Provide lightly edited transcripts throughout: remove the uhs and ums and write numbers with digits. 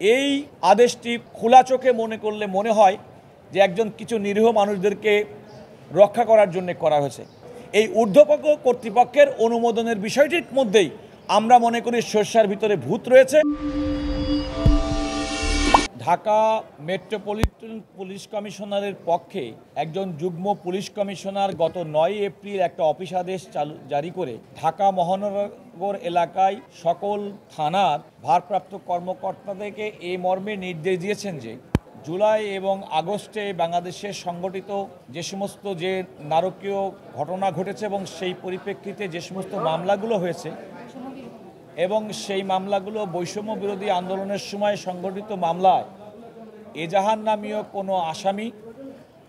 এই আদেশটি খোলা চোখে মনে করলে মনে হয় যে একজন কিছু নিরীহ মানুষদেরকে রক্ষা করার জন্য করা হয়েছে। এই ঊর্ধ্বপক্ষ কর্তৃপক্ষের অনুমোদনের বিষয়টির মধ্যেই আমরা মনে করি শস্যার ভিতরে ভূত রয়েছে। ঢাকা মেট্রোপলিটন পুলিশ কমিশনারের পক্ষে একজন যুগ্ম পুলিশ কমিশনার গত 9 এপ্রিল একটা অফিস আদেশ জারি করে ঢাকা মহানগর এলাকায় সকল থানার ভারপ্রাপ্ত কর্মকর্তাদেরকে এই মর্মে নির্দেশ দিয়েছেন যে জুলাই এবং আগস্টে বাংলাদেশে সংগঠিত যে সমস্ত যে নারকীয় ঘটনা ঘটেছে এবং সেই পরিপ্রেক্ষিতে যে সমস্ত মামলাগুলো হয়েছে এবং সেই মামলাগুলো বৈষম্য বিরোধী আন্দোলনের সময় সংগঠিত মামলায় এজাহার নামীয় কোনো আসামি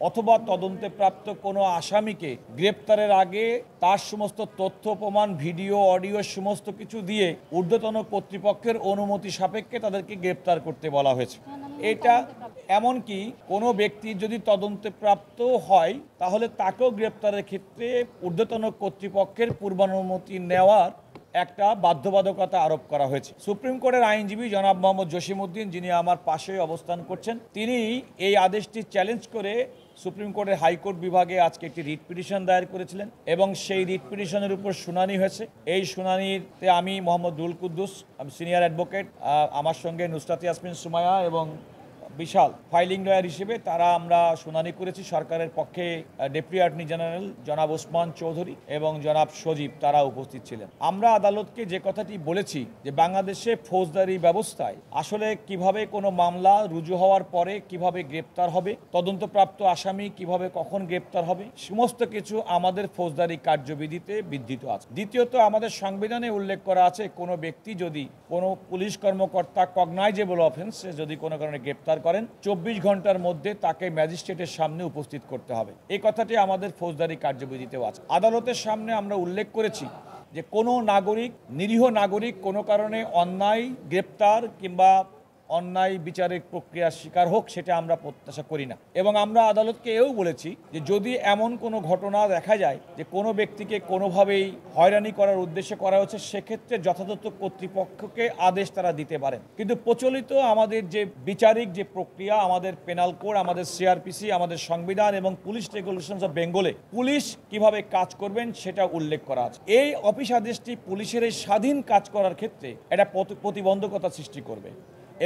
অথবা তদন্তে প্রাপ্ত কোনো আসামিকে গ্রেপ্তারের আগে তার সমস্ত তথ্য প্রমাণ ভিডিও অডিও সমস্ত কিছু দিয়ে ঊর্ধ্বতন কর্তৃপক্ষের অনুমতি সাপেক্ষে তাদেরকে গ্রেপ্তার করতে বলা হয়েছে। এটা এমনকি কোনো ব্যক্তি যদি তদন্তে প্রাপ্ত হয় তাহলে তাকেও গ্রেপ্তারের ক্ষেত্রে ঊর্ধ্বতন কর্তৃপক্ষের পূর্বানুমতি নেওয়ার একটা বাধ্যবাধকতা আরোপ করা হয়েছে। সুপ্রিম কোর্টের আইনজীবী জনাব মোহাম্মদ জসিমউদ্দিন, যিনি আমার পাশে অবস্থান করছেন, তিনি এই আদেশটি চ্যালেঞ্জ করে সুপ্রিম কোর্টের হাইকোর্ট বিভাগে আজকে একটি রিট পিটিশন দায়ের করেছিলেন এবং সেই রিট পিটিশনের উপর শুনানি হয়েছে। এই শুনানিতে আমি মোহাম্মদ দুল কুদ্দুস, আমি সিনিয়র অ্যাডভোকেট, আমার সঙ্গে নুসরাত ইয়াসমিন সুমাইয়া এবং বিশাল ফাইলিং লয়ার হিসেবে আমরা শুনানি করেছি। সরকারের পক্ষে ডেপুটি অ্যাটর্নি জেনারেল জনাব ওসমান চৌধুরী এবং জনাব সজীব তারা উপস্থিত ছিলেন। আমরা আদালতকে যে কথাটি বলেছি যে বাংলাদেশে ফৌজদারি ব্যবস্থায় আসলে কিভাবে কোনো মামলা রুজু হওয়ার পরে কিভাবে গ্রেপ্তার হবে, তদন্তপ্রাপ্ত আসামি কিভাবে কখন গ্রেপ্তার হবে, সমস্ত কিছু আমাদের ফৌজদারি কার্যবিধিতে বিধৃত আছে। দ্বিতীয়ত, আমাদের সংবিধানে উল্লেখ করা আছে কোনো ব্যক্তি যদি কোনো পুলিশ কর্মকর্তা কগনাইজেবল অফেন্সে যদি কোনো কারণে গ্রেপ্তার করেন 24 ঘন্টার মধ্যে তাকে ম্যাজিস্ট্রেটের সামনে উপস্থিত করতে হবে। এই কথাটি আমাদের ফৌজদারি কার্যবিধিতেও আছে। আদালতের সামনে আমরা উল্লেখ করেছি যে কোনো নাগরিক, নিরীহ নাগরিক কোনো কারণে অন্যায় গ্রেপ্তার কিংবা অন্যায় বিচারিক প্রক্রিয়ার শিকার হোক সেটা আমরা প্রত্যাশা করি না। এবং আমরা আদালতকে এও বলেছি যে যদি এমন কোনো ঘটনা দেখা যায় যে কোনো ব্যক্তিকে কোনোভাবেই হয়রানি করার উদ্দেশ্যে করা হচ্ছে, সেক্ষেত্রে যথাযথ কর্তৃপক্ষকে আদেশ তারা দিতে পারেন। কিন্তু প্রচলিত আমাদের যে বিচারিক যে প্রক্রিয়া, আমাদের পেনাল কোড, আমাদের সিআরপিসি, আমাদের সংবিধান এবং পুলিশ রেগুলেশনস অফ বেঙ্গলে পুলিশ কিভাবে কাজ করবেন সেটা উল্লেখ করা আছে। এই অফিস আদেশটি পুলিশের এই স্বাধীন কাজ করার ক্ষেত্রে একটা প্রতিবন্ধকতা সৃষ্টি করবে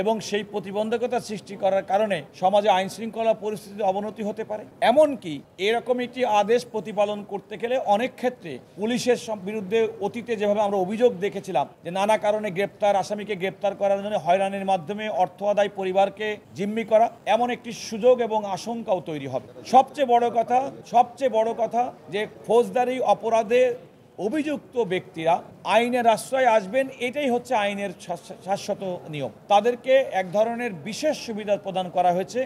এবং সেই প্রতিবন্ধকতা সৃষ্টি করার কারণে সমাজে আইন শৃঙ্খলা পরিস্থিতির অবনতি হতে পারে। এমনকি এরকম একটি আদেশ প্রতিপালন করতে গেলে অনেক ক্ষেত্রে পুলিশের বিরুদ্ধে অতীতে যেভাবে আমরা অভিযোগ দেখেছিলাম যে নানা কারণে আসামিকে গ্রেপ্তার করার জন্য হয়রানির মাধ্যমে অর্থ আদায় পরিবারকে জিম্মি করা, এমন একটি সুযোগ এবং আশঙ্কাও তৈরি হবে। সবচেয়ে বড় কথা যে ফৌজদারি অপরাধে অভিযুক্ত ব্যক্তিরা আইনের আশ্রয় আসবেন, এটাই হচ্ছে আইনের শাশ্বত নিয়ম। তাদেরকে এক ধরনের বিশেষ সুবিধা প্রদান করা হয়েছে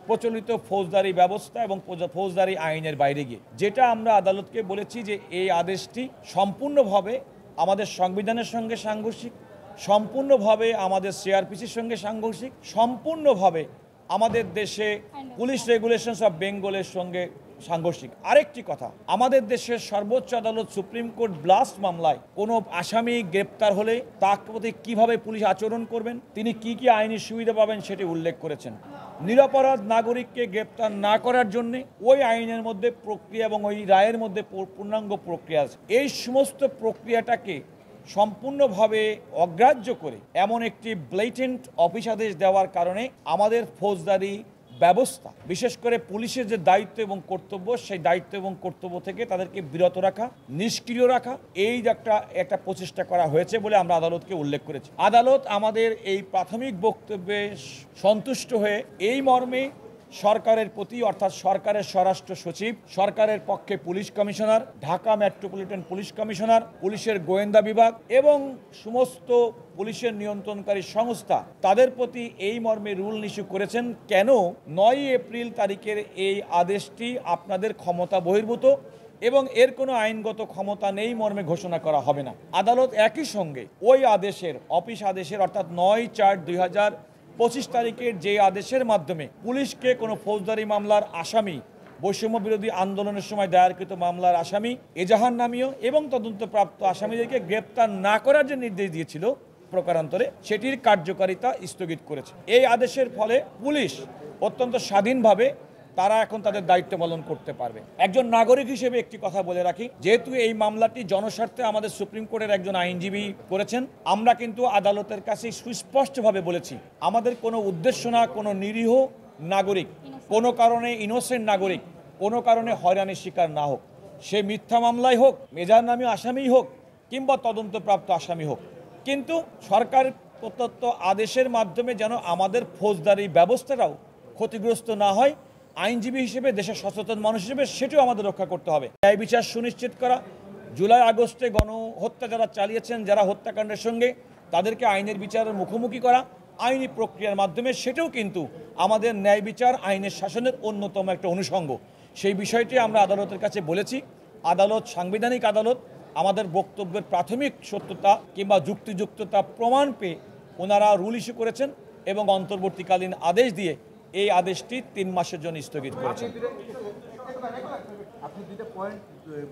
প্রচলিত ফৌজদারি ব্যবস্থা এবং ফৌজদারি আইনের বাইরে গিয়ে। যেটা আমরা আদালতকে বলেছি যে এই আদেশটি সম্পূর্ণভাবে আমাদের সংবিধানের সঙ্গে সাংঘর্ষিক, সম্পূর্ণভাবে আমাদের সিআরপিসির সঙ্গে সাংঘর্ষিক, সম্পূর্ণভাবে আমাদের দেশে পুলিশ রেগুলেশনস অফ বেঙ্গলের সঙ্গে সাংঘর্ষিক। আরেকটি কথা, আমাদের দেশের সর্বোচ্চ আদালত সুপ্রিম কোর্ট ব্লাস্ট মামলায় কোনো আসামি গ্রেপ্তার হলে তার প্রতি কীভাবে পুলিশ আচরণ করবেন, তিনি কি কি আইনি সুবিধা পাবেন সেটি উল্লেখ করেছেন। নিরপরাধ নাগরিককে গ্রেপ্তার না করার জন্যে ওই আইনের মধ্যে প্রক্রিয়া এবং ওই রায়ের মধ্যে পূর্ণাঙ্গ প্রক্রিয়া আছে। এই সমস্ত প্রক্রিয়াটাকে সম্পূর্ণভাবে অগ্রাহ্য করে এমন একটি ব্লেটেন্ট অফিস আদেশ দেওয়ার কারণে আমাদের ফৌজদারি ব্যবস্থা, বিশেষ করে পুলিশের যে দায়িত্ব এবং কর্তব্য, সেই দায়িত্ব এবং কর্তব্য থেকে তাদেরকে বিরত রাখা, নিষ্ক্রিয় রাখা, এই একটা প্রচেষ্টা করা হয়েছে বলে আমরা আদালতকে উল্লেখ করেছি। আদালত আমাদের এই প্রাথমিক বক্তব্যে সন্তুষ্ট হয়ে এই মর্মে সরকারের প্রতি, অর্থাৎ সরকারের স্বরাষ্ট্র সচিব, সরকারের পক্ষে police commissioner, Dhaka metropolitan police commissioner, পুলিশের গোয়েন্দা বিভাগ এবং সমস্ত পুলিশের নিয়ন্ত্রণকারী সংস্থা তাদের প্রতি এই মর্মে রুল ইস্যু করেছেন। কেন 9 এপ্রিল তারিখের এই আদেশটি আপনাদের ক্ষমতা বহির্ভূত এবং এর কোনো আইনগত ক্ষমতা নেই মর্মে ঘোষণা করা হবে না। আদালত একই সঙ্গে ওই আদেশের, অফিস আদেশের অর্থাৎ 9/4/2025 তারিখের যে আদেশের মাধ্যমে পুলিশকে কোনো ফৌজদারি মামলার আসামি, বৈষম্য বিরোধী আন্দোলনের সময় দায়েরকৃত মামলার আসামি, এজাহার নামীয় এবং তদন্তপ্রাপ্ত আসামিদেরকে গ্রেপ্তার না করার যে নির্দেশ দিয়েছিল, প্রকারান্তরে সেটির কার্যকারিতা স্থগিত করেছে। এই আদেশের ফলে পুলিশ অত্যন্ত স্বাধীনভাবে তারা এখন তাদের দায়িত্ব পালন করতে পারবে। একজন নাগরিক হিসেবে একটি কথা বলে রাখি, যেহেতু এই মামলাটি জনস্বার্থে আমাদের সুপ্রিম কোর্টের একজন আইনজীবী করেছেন, আমরা কিন্তু আদালতের কাছে সুস্পষ্টভাবে বলেছি আমাদের কোনো উদ্দেশ্য না কোনো নিরীহ নাগরিক, কোনো কারণে ইনোসেন্ট নাগরিক কোনো কারণে হয়রানির শিকার না হোক, সে মিথ্যা মামলায় হোক, মেজার নামী আসামি হোক কিংবা তদন্তপ্রাপ্ত আসামি হোক। কিন্তু সরকার প্রদত্ত আদেশের মাধ্যমে যেন আমাদের ফৌজদারি ব্যবস্থাটাও ক্ষতিগ্রস্ত না হয়, আইনজীবী হিসেবে দেশের সচেতন মানুষ হিসেবে সেটাও আমাদের রক্ষা করতে হবে। ন্যায় বিচার সুনিশ্চিত করা, জুলাই আগস্টে গণহত্যা যারা চালিয়েছেন, যারা হত্যাকাণ্ডের সঙ্গে, তাদেরকে আইনের বিচারের মুখোমুখি করা, আইনি প্রক্রিয়ার মাধ্যমে সেটাও কিন্তু আমাদের ন্যায় বিচার আইনের শাসনের অন্যতম একটা অনুষঙ্গ। সেই বিষয়টি আমরা আদালতের কাছে বলেছি। আদালত সাংবিধানিক আদালত, আমাদের বক্তব্যের প্রাথমিক সত্যতা কিংবা যুক্তিযুক্ততা প্রমাণ পেয়ে ওনারা রুল ইস্যু করেছেন এবং অন্তর্বর্তীকালীন আদেশ দিয়ে এই আদেশটি 3 মাসের জন্য স্থগিত করেছেন। আপনি দুইটা পয়েন্ট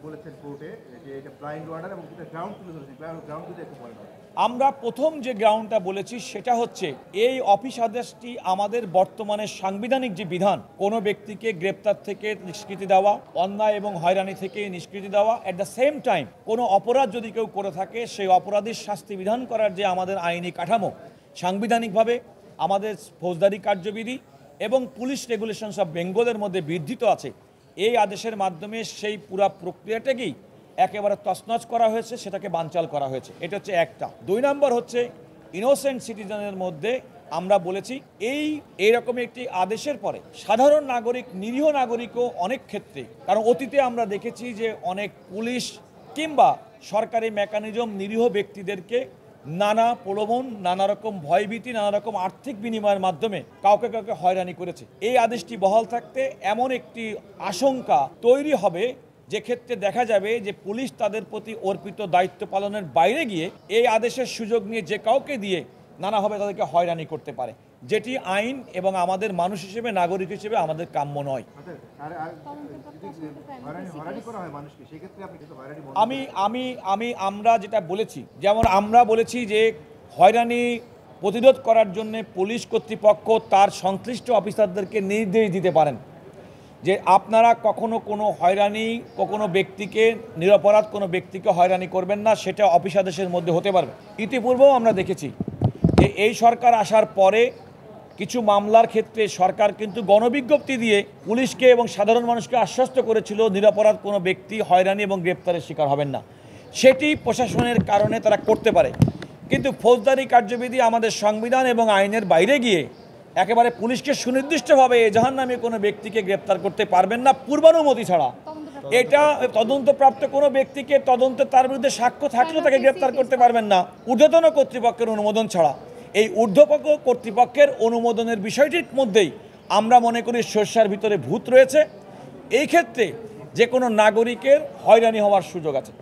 বলেছেন কোর্টে, যে এটা ব্লাইন্ড অর্ডার এবং দুটো গ্রাউন্ড তুলে ধরেছেন, গ্রাউন্ড দুটো একটু পয়েন্ট। আমরা প্রথম যে গ্রাউন্ডটা বলেছি সেটা হচ্ছে এই অফিস আদেশটি আমাদের বর্তমানে সাংবিধানিক যে বিধান, কোনো ব্যক্তিকে গ্রেপ্তার থেকে নিষ্কৃতি দেওয়া, অন্যায় এবং হয়রানি থেকে নিষ্কৃতি দেওয়া, অ্যাট দ্য সেম টাইম কোনো অপরাধ যদি কেউ করে থাকে সেই অপরাধীর শাস্তি বিধান করার যে আমাদের আইনি কাঠামো, সাংবিধানিকভাবে আমাদের ফৌজদারি কার্যবিধি এবং পুলিশ রেগুলেশনস অফ বেঙ্গলের মধ্যে বিধৃত আছে। এই আদেশের মাধ্যমে সেই পুরা প্রক্রিয়াটাকেই একেবারে তছনছ করা হয়েছে, সেটাকে বানচাল করা হয়েছে। এটা হচ্ছে একটা। 2 নম্বর হচ্ছে ইনোসেন্ট সিটিজেনের মধ্যে আমরা বলেছি এইরকম একটি আদেশের পরে সাধারণ নাগরিক, নিরীহ নাগরিকও অনেক ক্ষেত্রে, কারণ অতীতে আমরা দেখেছি যে অনেক পুলিশ কিংবা সরকারি মেকানিজম নিরীহ ব্যক্তিদেরকে নানা প্রলোভন, নানা রকম ভয়ভীতি, নানা রকম আর্থিক বিনিময়ের মাধ্যমে কাউকে কাউকে হয়রানি করেছে। এই আদেশটি বহাল থাকতে এমন একটি আশঙ্কা তৈরি হবে যে ক্ষেত্রে দেখা যাবে যে পুলিশ তাদের প্রতি অর্পিত দায়িত্ব পালনের বাইরে গিয়ে এই আদেশের সুযোগ নিয়ে যে কাউকে দিয়ে নানাভাবে তাদেরকে হয়রানি করতে পারে, যেটি আইন এবং আমাদের মানুষ হিসেবে, নাগরিক হিসেবে আমাদের কাম্য নয়। আমরা যেটা বলেছি, যেমন আমরা বলেছি যে হয়রানি প্রতিরোধ করার জন্য পুলিশ কর্তৃপক্ষ তার সংশ্লিষ্ট অফিসারদেরকে নির্দেশ দিতে পারেন যে আপনারা কখনো কোনো হয়রানি, কোনো ব্যক্তিকে, নিরপরাধ কোনো ব্যক্তিকে হয়রানি করবেন না, সেটা অফিস আদেশের মধ্যে হতে পারবে। ইতিপূর্বেও আমরা দেখেছি যে এই সরকার আসার পরে কিছু মামলার ক্ষেত্রে সরকার কিন্তু গণবিজ্ঞপ্তি দিয়ে পুলিশকে এবং সাধারণ মানুষকে আশ্বস্ত করেছিল নিরপরাধ কোনো ব্যক্তি হয়রানি এবং গ্রেপ্তারের শিকার হবেন না। সেটি প্রশাসনের কারণে তারা করতে পারে, কিন্তু ফৌজদারি কার্যবিধি আমাদের সংবিধান এবং আইনের বাইরে গিয়ে একেবারে পুলিশকে সুনির্দিষ্টভাবে এজাহার নামে কোনো ব্যক্তিকে গ্রেপ্তার করতে পারবেন না পূর্বানুমতি ছাড়া। এটা তদন্তপ্রাপ্ত কোনো ব্যক্তিকে তদন্তে তার বিরুদ্ধে সাক্ষ্য থাকলেও তাকে গ্রেপ্তার করতে পারবেন না ঊর্ধ্বতন কর্তৃপক্ষের অনুমোদন ছাড়া। এই ঊর্ধ্বপক্ষ কর্তৃপক্ষের অনুমোদনের বিষয়টির মধ্যেই আমরা মনে করি সর্ষার ভিতরে ভূত রয়েছে। এই ক্ষেত্রে যে কোনো নাগরিকের হয়রানি হওয়ার সুযোগ আছে।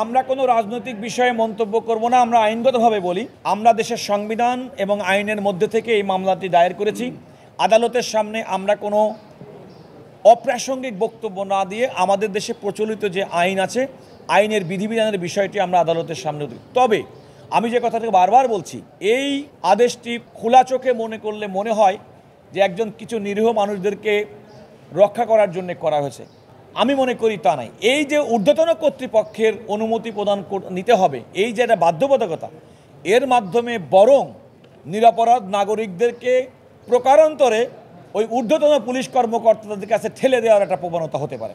আমরা কোনো রাজনৈতিক বিষয়ে মন্তব্য করব না, আমরা আইনগতভাবে বলি। আমরা দেশের সংবিধান এবং আইনের মধ্যে থেকে এই মামলাটি দায়ের করেছি। আদালতের সামনে আমরা কোনো অপ্রাসঙ্গিক বক্তব্য না দিয়ে আমাদের দেশে প্রচলিত যে আইন আছে, আইনের বিধিবিধানের বিষয়টি আমরা আদালতের সামনে দিই। তবে আমি যে কথাটাকে বারবার বলছি, এই আদেশটি খোলা চোখে মনে করলে মনে হয় যে একজন কিছু নিরীহ মানুষদেরকে রক্ষা করার জন্য করা হয়েছে। আমি মনে করি তা নাই। এই যে ঊর্ধ্বতন কর্তৃপক্ষের অনুমতি প্রদান নিতে হবে, এই যে একটা বাধ্যবাধকতা, এর মাধ্যমে বরং নিরপরাধ নাগরিকদেরকে প্রকারান্তরে ওই ঊর্ধ্বতন পুলিশ কর্মকর্তাদের কাছে ঠেলে দেওয়ার একটা প্রবণতা হতে পারে।